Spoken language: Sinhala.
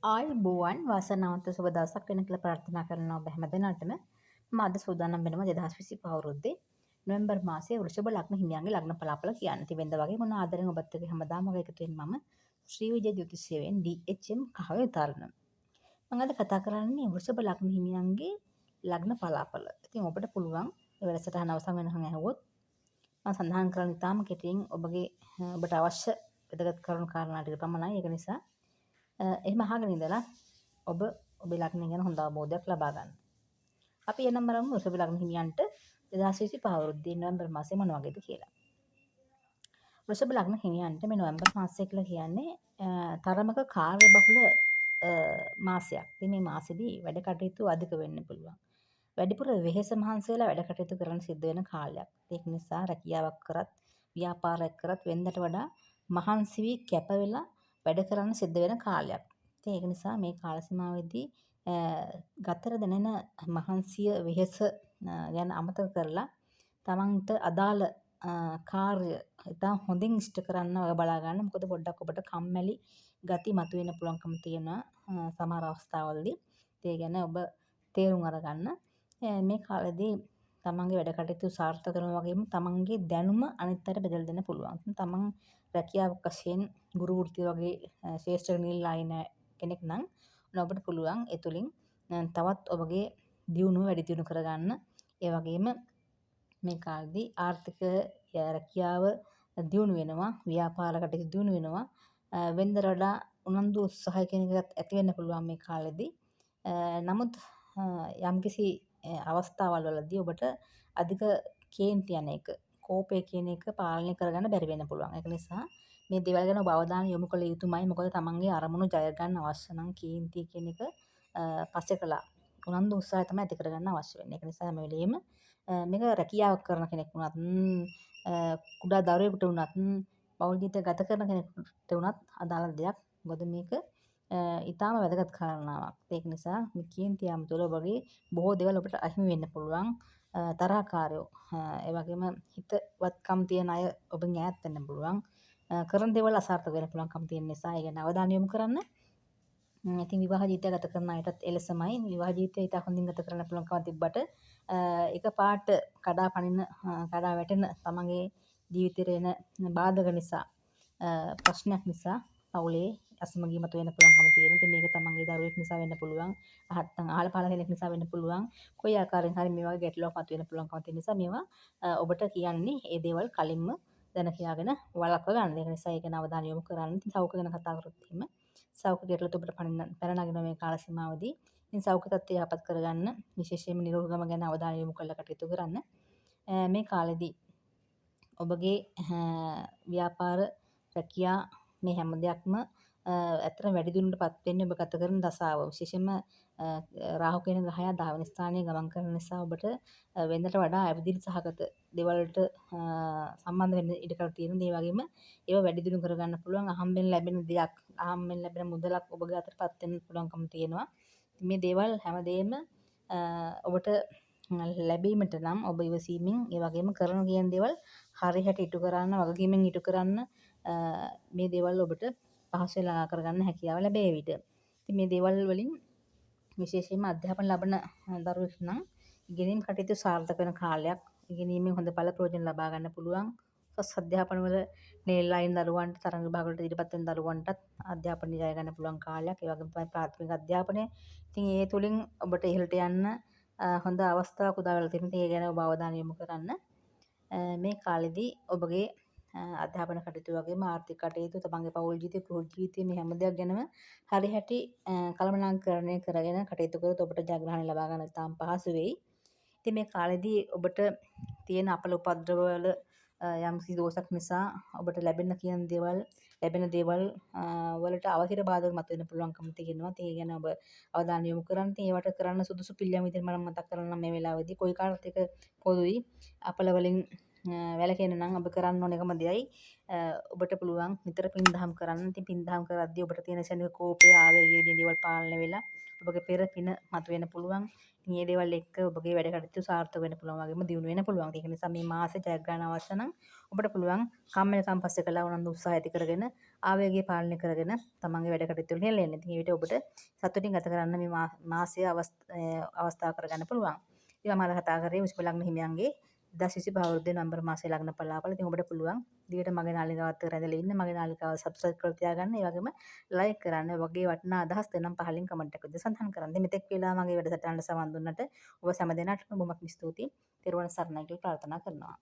ආයුබෝවන් වාසනාවන්ත සුබ දවසක් වෙන කියලා ප්‍රාර්ථනා කරනවා ඔබ හැමදෙනාටම. මම අද සූදානම් වෙනවා 2025 අවුරුද්දේ නොවැම්බර් මාසයේ වෘෂභ ලග්න හිමියන්ගේ ලග්න පලාපල කියන්න. ඉතින් වෙනද වගේ මොන ආදරෙන් ඔබත් එක්ක හැමදාම වගේ එකතු වෙන මම ශ්‍රී විජය ජ්‍යොතිෂයෙන් DHM කහව විතරන. මම අද කතා කරන්නේ වෘෂභ ලග්න හිමියන්ගේ ලග්න පලාපල. ඉතින් ඔබට පුළුවන් මේ වැඩසටහන අවසන් වෙනකන් ඇහුවොත් මම සඳහන් කරන්න ඉතාම කෙටියෙන් ඔබට අවශ්‍ය වැදගත් කරුණු කාරණා ටික පමණයි. ඒක නිසා එහෙම අහගෙන ඉඳලා ඔබ ඔබේ ලග්නය ගැන හොඳ අවබෝධයක් ලබා ගන්න. අපි එනම් බලමු වෘෂභ ලග්න හිමියන්ට 2025 අවුරුද්දේ නොවැම්බර් මාසයේ මොන වගේද කියලා. වෘෂභ ලග්න හිමියන්ට මේ නොවැම්බර් මාසය කියලා කියන්නේ තරමක කාර්යබහුල මාසයක්. ඉතින් මේ මාසෙදී වැඩ කටයුතු අධික වෙන්න පුළුවන්. වැඩිපුර වෙහෙස මහන්සි වෙලා වැඩ කටයුතු කරන්න සිද්ධ වෙන කාලයක්. ඒක නිසා රැකියාවක් කරත් ව්‍යාපාරයක් කරත් වෙනදට වඩා මහන්සි වී කැප වෙලා වැඩ කරන්න සිද්ධ වෙන කාලයක්. ඉතින් ඒක නිසා මේ කාල සීමාවෙදී ගතට දැනෙන මහන්සිය වෙහෙස ගැන අමතක කරලා තමන්ට අදාළ කාර්ය ඉතාම හොඳින් ඉෂ්ට කරන්න ඔය බලා ගන්න. මොකද පොඩ්ඩක් ඔබට කම්මැලි ගති මතුවෙන්න පුළුවන්කම තියෙනවා සමහර අවස්ථාවලදී. ඒ ගැන ඔබ තේරුම් අරගන්න. මේ කාලෙදී තමන්ගේ වැඩ කටයුතු සාර්ථක කරනවා වගේම තමන්ගේ දැනුම අනිත් අයට බෙදලා දෙන්න පුළුවන්. තමන් රැකියාවක් වශයෙන් ගුරු වෘත්තිය වගේ ශ්‍රේෂ්ඨ නිලයින කෙනෙක් නම් ඔබට පුළුවන් ඒ තුලින් තවත් ඔබගේ දියුණුව වැඩි දියුණු කරගන්න. ඒ වගේම මේ කාලෙදී ආර්ථික රැකියාව දියුණු වෙනවා, ව්‍යාපාර කටයුතු දියුණු වෙනවා. වෙනදට වඩා උනන්දු උත්සාහය කියන එකත් ඇති වෙන්න පුළුවන් මේ කාලෙදී. නමුත් යම්කිසි අවස්ථාවල් වලදී ඔබට අධික කේන්ති යන එක, කෝපය කියන එක පාලනය කරගන්න බැරි වෙන්න පුළුවන්. ඒක නිසා මේ දේවල් ගැන ඔබ අවධානය යොමු කළ යුතුමයි. මොකද තමන්ගේ අරමුණු ජය ගන්න අවශ්‍ය නම් කේන්තිය කියන එක පස්සේ කළා. උනන්දු උත්සාහය තමයි ඇති කරගන්න අවශ්‍ය වෙන්නේ. ඒක නිසා හැම වෙලෙම මේක රැකියාවක් කරන කෙනෙක් වුණත්, කුඩා දරුවෙකුට වුණත්, පෞල් ජීවිතය ගත කරන කෙනෙකුට වුණත් අදාළ දෙයක්. මොකද මේක ඉතාම වැදගත් කාරණාවක්. ඒක නිසා මේ කේන්තිය යම් ඔබගේ බොහෝ දේවල් ඔබට අහිමි වෙන්න පුළුවන්. තරහකාරයෝ ඒ වගේම හිතවත්කම් තියෙන අය ඔබෙන් ඈත් වෙන්න පුළුවන්. කරන දේවල් අසාර්ථක වෙන්න පුළුවන්කම තියෙන නිසා ඒ ගැන අවධානය යොමු කරන්න. ඉතින් විවාහ ජීවිතය ගත කරන අයටත් එලෙසමයි. විවාහ ජීවිතය ඉතා හොඳින් ගත කරන්න පුළුවන්කම තිබ්බට එකපාරට කඩා වැටෙන තමන්ගේ ජීවිතේ එන බාධක නිසා ප්‍රශ්නයක් නිසා පවුලේ අසමගිය මතුවෙන්න පුළුවන්කම තියෙනවා. ඉතින් මේක තමන්ගේ දරුවෙක් නිසා වෙන්න පුළුවන්. නැත්නම් අහල පහල කෙනෙක් නිසා වෙන්න පුළුවන්. කොයි ආකාරයෙන් හරි මේ වගේ ගැටලුවක් මතුවෙන්න පුළුවන්කම තියෙන නිසා මේවා ඔබට කියන්නේ ඒ දේවල් කලින්ම දැන කියාගෙන වළක්ව ගන්න. ඒක නිසා ඒක ගැන අවධානය යොමු කරන්න. ඉතින් සෞඛ්‍ය ගැන කතා කරොත් එහෙම සෞඛ්‍ය ගැටලුත් ඔබට පැන නගින මේ කාල සීමාවදී ඉතින් සෞඛ්‍ය තත්ත්වය යහපත් කරගන්න විශේෂයෙන්ම නිරෝගීකම ගැන අවධානය යොමු කරලා කටයුතු කරන්න. මේ කාලෙදී ඔබගේ ව්‍යාපාර රැකියා මේ හැම දෙයක්ම ඇත්තටම වැඩි දියුණුවටපත් වෙන්නේ ඔබ ගත කරන දසාව. විශේෂයෙන්ම රාහු කියන ග්‍රහයා 10 වෙනි ස්ථානයේ ගමන් කරන නිසා ඔබට වෙනදට වඩා ඇවිදිලි සහගත දේවල් වලට සම්බන්ධ වෙන්න ඉඩකඩ තියෙන දේ වගේම ඒවා වැඩි දියුණු කරගන්න පුළුවන්. අහම්බෙන් ලැබෙන දෙයක්, අහම්බෙන් ලැබෙන මුදලක් ඔබගේ අතටපත් වෙන්න පුළුවන්කම තියෙනවා. මේ දේවල් හැමදේම ඔබට ලැබීමට නම් ඔබ ඉවසීමෙන් ඒ වගේම කරන කියන දේවල් හරියට ඉටු කරන්න, වගකීමෙන් ඉටු කරන්න මේ දේවල් ඔබට පහසුවෙන් ළඟා කරගන්න හැකියාව ලැබේවිද. ඉතින් මේ දේවල් වලින් විශේෂයෙන්ම අධ්‍යාපන ලබන දරුවෙක් නම් ඉගෙනීම් කටයුතු සාර්ථක වෙන කාලයක්. ඉගෙනීමෙන් හොඳ ඵල ප්‍රයෝජන ලබා ගන්න පුළුවන්. උසස් අධ්‍යාපන වල නෙළලා ඉන්න දරුවන්ට, තරඟ විභාග වලට ඉදිරිපත් වෙන දරුවන්ටත් අධ්‍යාපනය ජය ගන්න පුළුවන් කාලයක්. ඒ වගේම තමයි ප්‍රාථමික අධ්‍යාපනය. ඉතින් ඒ තුලින් ඔබට ඉහළට යන්න හොඳ අවස්ථාවක් උදා වෙලා තියෙනවා. ඒ ගැන ඔබ අවධානය යොමු කරන්න. මේ කාලෙදී ඔබගේ අධ්‍යාපන කටයුතු වගේම ආර්ථික කටයුතු, තමන්ගේ පෞල් ජීවිතය, ගෘහ ජීවිතය මේ හැම දෙයක් ගැනම හරිහැටි කළමනාකරණය කරගෙන කටයුතු කරොත් ඔබට ජයග්‍රහණය ලබා ගන්න ඉතාම පහසු වෙයි. ඉතින් මේ කාලෙදී ඔබට තියෙන අපල උපද්‍රවවල යම්කිසි දෝෂක් නිසා ඔබට ලැබෙන දේවල් වලට අවහිර බාධක මතුවෙන්න පුළුවන්කම තියෙනවා. ඒ ගැන ඔබ අවධානය යොමු කරන්න. ඉතින් ඒවට කරන්න සුදුසු පිළියම් විදිහට මම මතක් කරන්නම් මේ වෙලාවේදී. කොයි කාටත් එක පොදුයි. අපල වලින් වැළකෙන්න නම් ඔබ කරන්න ඕන එකම දෙයයි ඔබට පුළුවන් නිතර පින්දහම් කරන්න. ඉතින් පින්දහම් කරද්දී ඔබට තියෙන ශනික කෝපය, ආවේගය කියන දේවල් පාලනය වෙලා ඔබගේ පෙර පින මතුවෙන්න පුළුවන්. ඉතින් මේ දේවල් එක්ක ඔබගේ වැඩ කටයුතු සාර්ථක වෙන්න පුළුවන් වගේම දියුණු වෙන්න පුළුවන්. ඒක නිසා මේ මාසේ ජයග්‍රහණ අවශ්‍ය නම් ඔබට පුළුවන් කම්මැලිකම් පස්සේ කළා උනන්දු උත්සාහය ඇති කරගෙන ආවේගය පාලනය කරගෙන තමන්ගේ වැඩ කටයුතු වලින් හෙළෙන්න. ඉතින් ඒ විදිහට ඔබට සතුටින් ගත කරන්න මේ මාසය අවස්ථාව කරගන්න පුළුවන්. ඉතින් මම අද කතා කරේ වෘෂභ ලග්න හිමියන්ගේ 2025 අවුරුද්දේ නොවැම්බර් මාසයේ ලග්න පලාපල. ඉතින් ඔබට පුළුවන් දිගට මගේ නාලිකාවත් රැඳලා ඉන්න. මගේ නාලිකාව සබ්ස්ක්‍රයිබ් කරලා තියාගන්න. ඒ වගේම ලයික් කරන්න. වගේ වටිනා අදහස් දෙනම් පහලින් කමෙන්ට් එකක් විදිහට සඳහන් කරන්න. මෙතෙක් වෙලා මගේ වැඩසටහනට සවන් දුන්නට ඔබ සෑම දෙනාටම බොහොමත්ම ස්තුතියි. තෙරුවන් සරණයි කියලා ප්‍රාර්ථනා කරනවා.